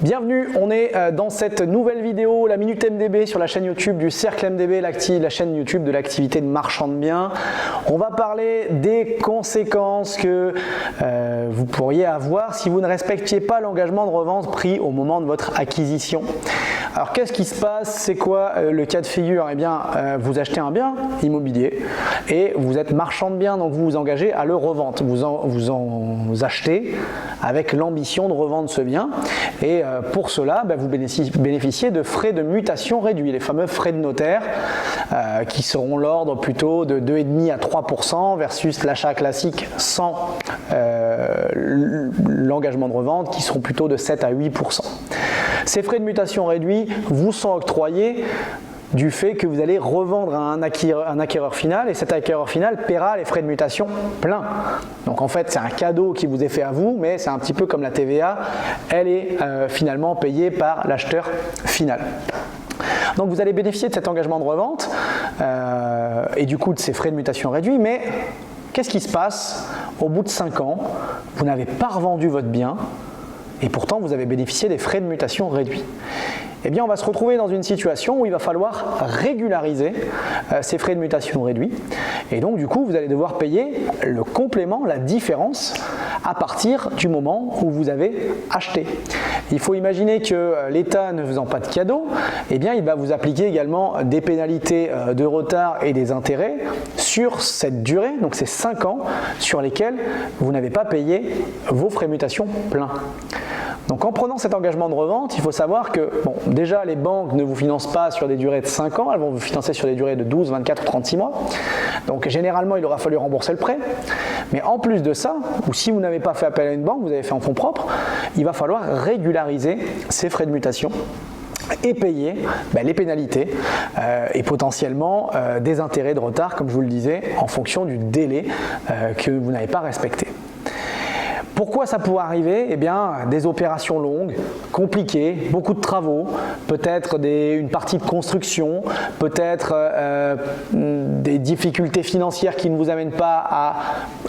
Bienvenue, on est dans cette nouvelle vidéo, la Minute MDB sur la chaîne YouTube du Cercle MDB, la chaîne YouTube de l'activité de marchand de biens. On va parler des conséquences que vous pourriez avoir si vous ne respectiez pas l'engagement de revente pris au moment de votre acquisition. Alors qu'est-ce qui se passe? C'est quoi le cas de figure? Eh bien, vous achetez un bien immobilier et vous êtes marchand de biens, donc vous vous engagez à le revendre. Vous achetez avec l'ambition de revendre ce bien et pour cela, vous bénéficiez de frais de mutation réduits, les fameux frais de notaire qui seront l'ordre plutôt de 2,5 à 3% versus l'achat classique sans l'engagement de revente qui seront plutôt de 7 à 8%. Ces frais de mutation réduits vous sont octroyés du fait que vous allez revendre à un acquéreur final et cet acquéreur final paiera les frais de mutation pleins. Donc en fait c'est un cadeau qui vous est fait à vous, mais c'est un petit peu comme la TVA, elle est finalement payée par l'acheteur final. Donc vous allez bénéficier de cet engagement de revente et du coup de ces frais de mutation réduits, mais qu'est-ce qui se passe au bout de 5 ans? Vous n'avez pas revendu votre bien et pourtant vous avez bénéficié des frais de mutation réduits. Eh bien, on va se retrouver dans une situation où il va falloir régulariser ces frais de mutation réduits. Et donc, du coup, vous allez devoir payer le complément, la différence, à partir du moment où vous avez acheté. Il faut imaginer que l'État, ne faisant pas de cadeau, eh bien, il va vous appliquer également des pénalités de retard et des intérêts sur cette durée, donc ces 5 ans, sur lesquels vous n'avez pas payé vos frais de mutation pleins. Donc en prenant cet engagement de revente, il faut savoir que déjà les banques ne vous financent pas sur des durées de 5 ans, elles vont vous financer sur des durées de 12, 24 ou 36 mois. Donc généralement il aura fallu rembourser le prêt. Mais en plus de ça, ou si vous n'avez pas fait appel à une banque, vous avez fait en fonds propres, il va falloir régulariser ces frais de mutation et payer les pénalités et potentiellement des intérêts de retard, comme je vous le disais, en fonction du délai que vous n'avez pas respecté. Pourquoi ça pourrait arriver? Eh bien, des opérations longues, compliquées, beaucoup de travaux, peut-être une partie de construction, peut-être des difficultés financières qui ne vous amènent pas à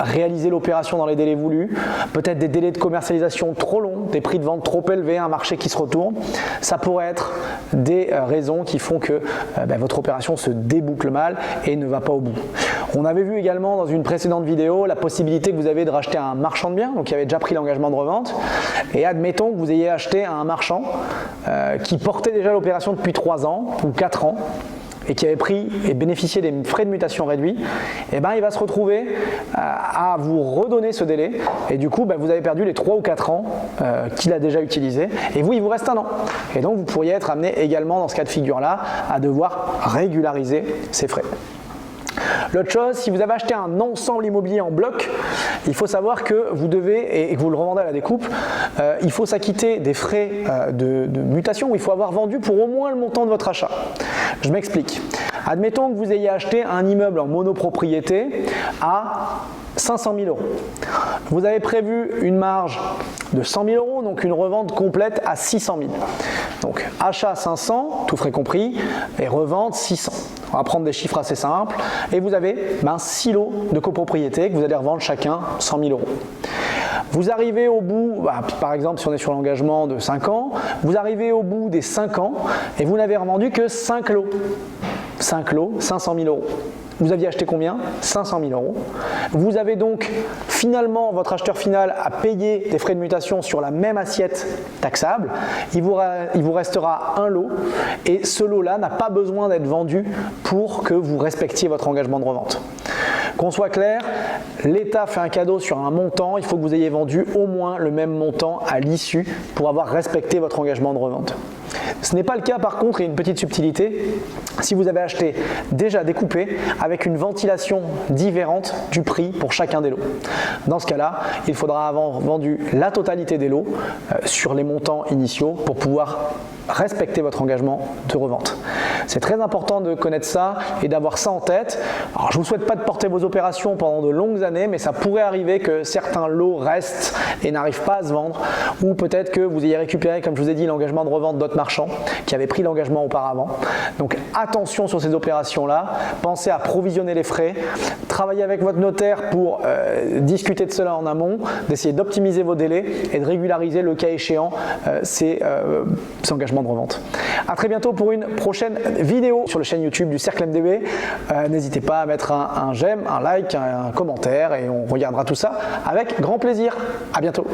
réaliser l'opération dans les délais voulus, peut-être des délais de commercialisation trop longs, des prix de vente trop élevés, un marché qui se retourne. Ça pourrait être des raisons qui font que votre opération se déboucle mal et ne va pas au bout. On avait vu également dans une précédente vidéo la possibilité que vous avez de racheter un marchand de biens, donc qui avait déjà pris l'engagement de revente, et admettons que vous ayez acheté à un marchand qui portait déjà l'opération depuis 3 ans ou 4 ans et qui avait pris et bénéficié des frais de mutation réduits, et il va se retrouver à vous redonner ce délai et du coup vous avez perdu les 3 ou 4 ans qu'il a déjà utilisés et vous il vous reste 1 an et donc vous pourriez être amené également dans ce cas de figure là à devoir régulariser ces frais. L'autre chose, si vous avez acheté un ensemble immobilier en bloc, il faut savoir que vous devez, et que vous le revendez à la découpe, il faut s'acquitter des frais de mutation où il faut avoir vendu pour au moins le montant de votre achat. Je m'explique. Admettons que vous ayez acheté un immeuble en monopropriété à 500 000 €. Vous avez prévu une marge de 100 000 €, donc une revente complète à 600 000. Donc achat 500, tout frais compris, et revente 600. On va prendre des chiffres assez simples. Et vous avez 6 lots de copropriété que vous allez revendre chacun 100 000 €. Vous arrivez au bout, par exemple si on est sur l'engagement de 5 ans, vous arrivez au bout des 5 ans et vous n'avez revendu que 5 lots. 5 lots, 500 000 €. Vous aviez acheté combien? 500 000 €. Vous avez donc finalement votre acheteur final à payer des frais de mutation sur la même assiette taxable. Il vous restera un lot et ce lot-là n'a pas besoin d'être vendu pour que vous respectiez votre engagement de revente. Qu'on soit clair, l'État fait un cadeau sur un montant, il faut que vous ayez vendu au moins le même montant à l'issue pour avoir respecté votre engagement de revente. Ce n'est pas le cas par contre, il y a une petite subtilité, si vous avez acheté déjà découpé avec une ventilation différente du prix pour chacun des lots. Dans ce cas-là, il faudra avoir vendu la totalité des lots sur les montants initiaux pour pouvoir respecter votre engagement de revente. C'est très important de connaître ça et d'avoir ça en tête. Alors, je ne vous souhaite pas de porter vos opérations pendant de longues années, mais ça pourrait arriver que certains lots restent et n'arrivent pas à se vendre, ou peut-être que vous ayez récupéré, comme je vous ai dit, l'engagement de revente d'autres marchands qui avaient pris l'engagement auparavant. Donc attention sur ces opérations-là, pensez à provisionner les frais, travaillez avec votre notaire pour discuter de cela en amont, d'essayer d'optimiser vos délais et de régulariser le cas échéant ces engagements de revente. A très bientôt pour une prochaine vidéo sur la chaîne YouTube du Cercle MDB. N'hésitez pas à mettre un j'aime, un like, un commentaire et on regardera tout ça avec grand plaisir. À bientôt.